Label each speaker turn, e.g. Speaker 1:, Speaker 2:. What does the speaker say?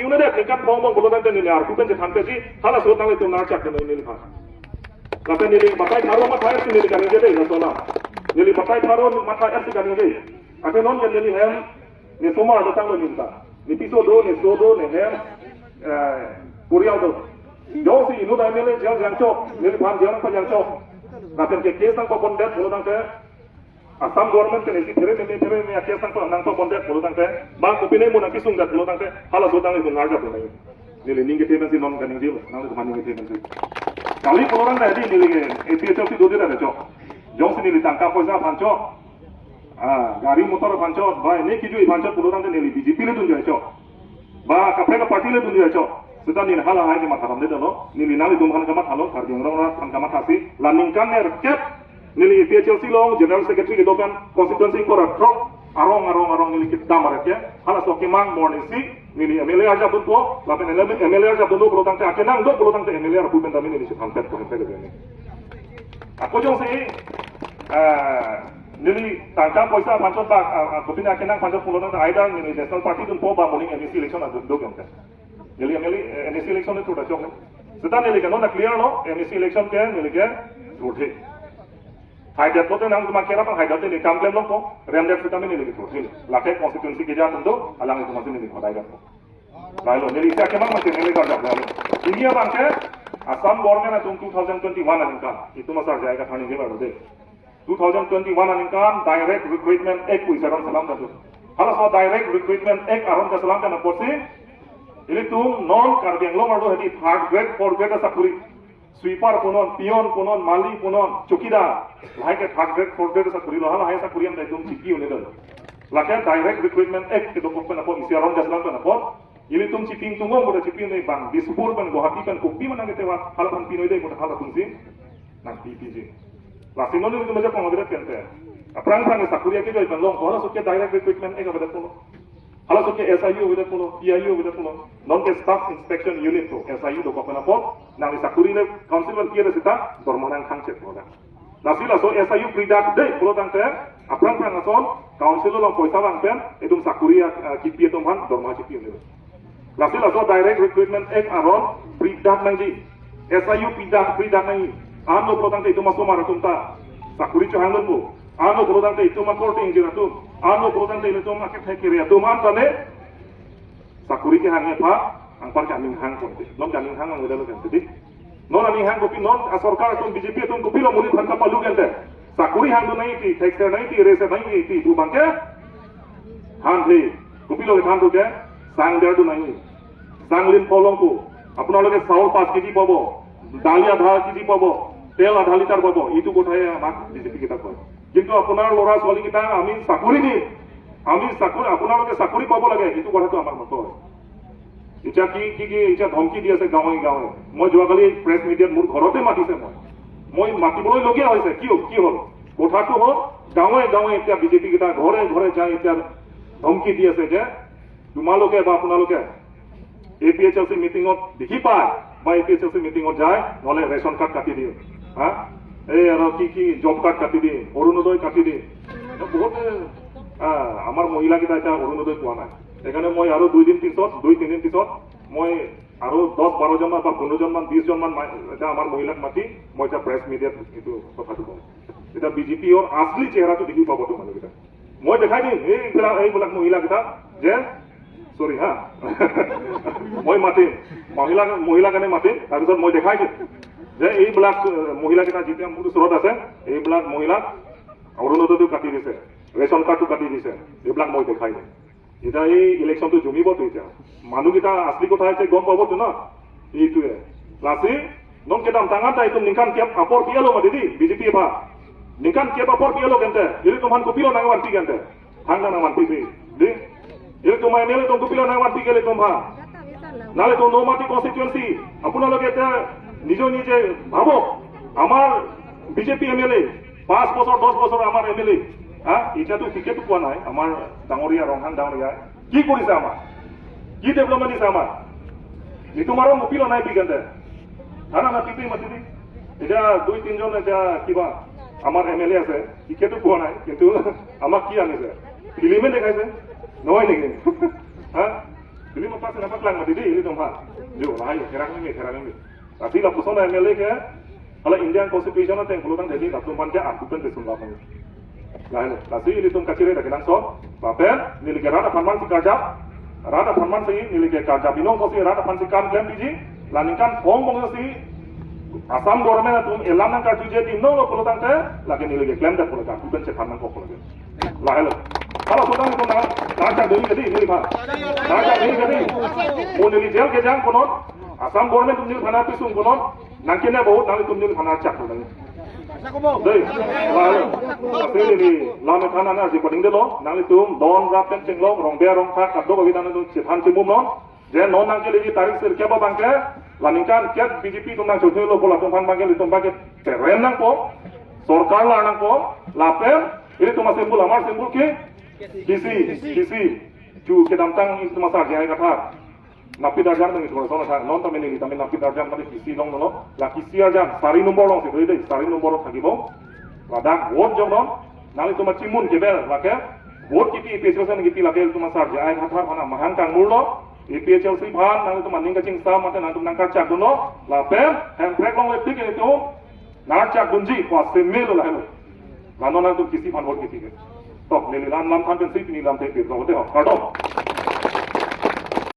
Speaker 1: udah deh tingkat ngomong bulu tangke nilai aku kan jadi hampir sih halah sudah tahu itu narcak dan nilai pas tapi nilai batai taruh mata air nilai kan jadi nggak salah nilai batai taruh mata air sih kan jadi ada non yang nilai hem nih semua ada tanggung minta nih pisau do nih hem kuriau do jauh sih ini udah nilai jangan cok nilai paham jangan apa jangan cok tapi yang kesan kok bondet bulu tangke Assam government ke nisi tere ni akhir sang nang to bondet bulu tangke ba ko pine mo na kisung dat bulu tangke hala so tangke ngarja bulu nili ninge temen si non kaning dil nang ko maning temen si kali poloran da di nili APHC do dira da cho jong si nili tangka poisa pancho gari motor pancho ba ne ki ju pancho bulu tangke nili BJP le dun ja cho ba kapre ka party le dun ja cho sudah nili hala hai ke mataram de no nili nali dum kan kamat halo kar ding rong kan kamat hasi laning kan ne rket nili APHC long general secretary itu kan constituency korak trok arong nili kita maret ya hala so kimang morning si nili MLA aja bentuk lapen MLA aja bentuk belum tangke akenang do belum tangke MLA aku benda ini si hampir ini aku jong si nili tangka poisa pancot bak aku pindah akenang pancot belum tangke aida nili national party tu po ba morning NEC election ada do kan nili MLA NEC election itu dah jong setan nili kan no clear no NEC election kan nili kan rote Haidat lo tu nang cuma kira apa haidat ini kamplem lo ko remdet kita ini lagi tu, lakai konstitusi kita tentu alang itu masih ini kodai kan. Lalu jadi saya kemana masih ini kerja lalu. Ini apa angke? Assam government itu 2021 aningkan itu masa jaya kan ini baru deh. 2021 aningkan direct recruitment act ku isaran salam dah tu. Kalau so direct recruitment act aron ka salam kan apa sih? Ini tu non karbiang lo maru hadi third grade fourth grade sapuri. Sweeper punon, pion punon, mali punon, chukida, like a third grade, fourth grade sa kurilo, hala hai sa kuriam dai tum chiki unidal. Like a direct recruitment act ke dokop pen apo isiaron jaslan pen apo, ili tum chiping tungong boda chiping nei bang, dispur pen Guwahati pen kupi manang tewa, hala pen pinoy dai boda hala tum si, nang PPG. Lasinon ni tu maja pengodirat kente. Aprang sa kuria ke joi pen long, hala suke direct recruitment act abada puno. Hala suke SIU abada puno, PIU abada puno, non ke staff inspection unit tu, SIU dokop pen apo, nang sakuri le council kiera sita dormonan khangchet boda nasila so SIU pridak dei pulo tangte aprang ason council lo poisa bangpen edum sakuri kipi etum han dorma kipi ne nasila so direct recruitment act aron pridak nangji SIU pridak nai ano pulo tangte itu maso maratunta sakuri chohangon bu ano pulo tangte itu makor tinggira tu ano pulo tangte itu maket hekiri tu man tane sakuri ke hange pa ang parkaming hang konti non kaming hang ang udalo kan jadi non aming hang kopi non sarkar tu BJP tu kopi lo murid hang kapalu kan deh sakuri hang tu nahi ti taxer nahi ti rese nahi ti tu bangke han thi kopi lo hang tu ke sang der tu nahi sanglin polong tu আপোনালোকে চাউল 5 KG পাব ডালি আধা KG পাব তেল আধা litre পাব ইটো কোঠায় আমাক বিজেপি কিটা কয় কিন্তু আপোনাৰ লৰা ছোৱালী কিটা আমি চাকৰি দিম আমি চাকৰি আপোনালোকে চাকৰি পাব লাগে ইটো কথাটো আমাৰ নকয় ইটা কি ইটা ধমকি দি আছে গাঁৱে গাঁৱে মই যোৱাকালি প্ৰেছ মিডিয়াত মোৰ ঘৰতে মাতিছে মই মাতিবলৈ লগীয়া হৈছে কি হ'ল কথাটো হ'ল গাঁৱে গাঁৱে এতিয়া বিজেপি কিটা ঘৰে ঘৰে যায় এতিয়া ধমকি দি আছে যে তোমালোকে বা আপোনালোকে APHC মিটিঙত দেখি পায় বা APHC মিটিঙত যায় নহলে ৰেচন কাৰ্ড কাটি দিয়ে হা এই আৰু কি জব কাৰ্ড কাটি দিয়ে অৰুণোদয় কাটি দিয়ে বহুত আমাৰ মহিলাকেইটা এতিয়া অৰুণোদয় পোৱা নাই সেইকাৰণে মই আৰু 2-3 দিন পিছত মই আৰু 10-12 জন বা 15 জন মান 20 জন মান এটা আমাৰ মহিলাক মাতি মই এটা প্ৰেছ মিডিয়াত এইটো কথাটো কওঁ এটা বিজেপিৰ আসলি চেহাৰাটো দেখি পাব তোমালোকে মই দেখাই দিম এইবিলাক মহিলাকেইটা যে সৰি হা মই মাতিম মহিলা কাৰণে মাতিম তাৰপিছত মই দেখাই দিম যে এইবিলাক মহিলাকেইটা যেতিয়া মোৰ ওচৰত আছে এইবিলাক মহিলাক অৰুণোদয়টো কাটি দিছে ৰেচন কাৰ্ডটো কাটি দিছে এইবিলাক মই দেখাই দিম এটা এই ইলেকশ্যনটো জমিবতো এতিয়া মানুহকেইটা আসলি কথা হৈছে গম পাবতো ন এইটোৱে লাচি নন কেদাম টাঙাটা এইটো নিকান কেপ আপৰ পিয়ালো মা দিদি বিজেপি পা নিকান কেপ আপৰ পিয়ালো কেন্তে ইলি তোমান কপিলো নাঙান টি কেন্তে হাংনা নামান পিপি দি ইলি তোমাই নেলে তো কপিলো নাঙান টি কেলে তোমা নালে তো নমাটি কনস্টিটুৱেন্সি আপোনালোকে এটা নিজে ভাবক আমাৰ বিজেপি এমএলএ 5 বছৰ 10 বছৰ আমাৰ এমএলএ এতিয়াতো টিকেট পোৱা নাই আমাৰ ডাঙৰীয়া ৰংহান ডাঙৰীয়া কি কৰিছে আমাৰ কি ডেভেলপমেণ্ট দিছে আমাৰ তোমাৰো মুপিলো নাই বিকেন্তে না টিপি মাতি এতিয়া 2-3 জন এতিয়া কিবা আমাৰ এমএলএ আছে টিকেটো পোৱা নাই কিন্তু আমাক কি আনিছে ফিল্মে দেখাইছে নহয় নেকি Jadi mau pas kenapa kelang mati ini tempat. Jo, lah ayo kerang ini. Tapi lah pusat MLA ke, kalau Indian Constitution itu yang perlu tang jadi, lalu tumpang ke bukan kesundapan. Lah ayo, lasi ini tumpang kacire dah kenang so, bapen nilai kerana panman si kajap, rada panman si nilai kajap inong kosi rada pan si kan klaim biji, laningkan hong si Assam government itu elam nang kaju jadi no perlu tang ke, lagi nilai klaim dah perlu tang, bukan cepat kok perlu. Lah ayo. Kalau sudah itu nak dari jadi ini pak, nak dari jadi, mau nilai jail ke jangan konon, Assam government tu nilai mana pisung konon, nangkene bahut nilai tu nilai mana cak konon. Deh, lalu, tapi ini lama kan anak si paling dulu, nilai tu don rapen cenglong, rong bear rong tak, kadang bagi nilai tu cetan cimum non, jadi non nangke lagi tarik sir kiapa bangke, laningkan kiat BJP tu nang cuci lo pola tumpan bangke itu bangke keren nang po, sorkar lah nang po, lapen, ini tu masih simbol amar simbol ke. Kisi, cu kedamtang itu masak yang kata, napi darjang dengan itu orang sana non tamen ini tamen napi darjang tadi kisi dong nono, lah kisi aja, sari nombor dong sih, itu sari nombor lagi bong, ladak vote jom non, nanti itu macam mun kebel, lake, vote kita IPHL sana kita lake itu masak yang kata mana mahang kang mulu, IPHL sih bahan, nanti itu maning kacing sah, mata nanti nangkat cak dono, lapen, handbrake long lepik itu, nangkat gunji, kuas semil lah itu, lalu nanti kisi bahan vote kita. Toh, nililan lam kan pensip nililan tepir, tahu deh, kado.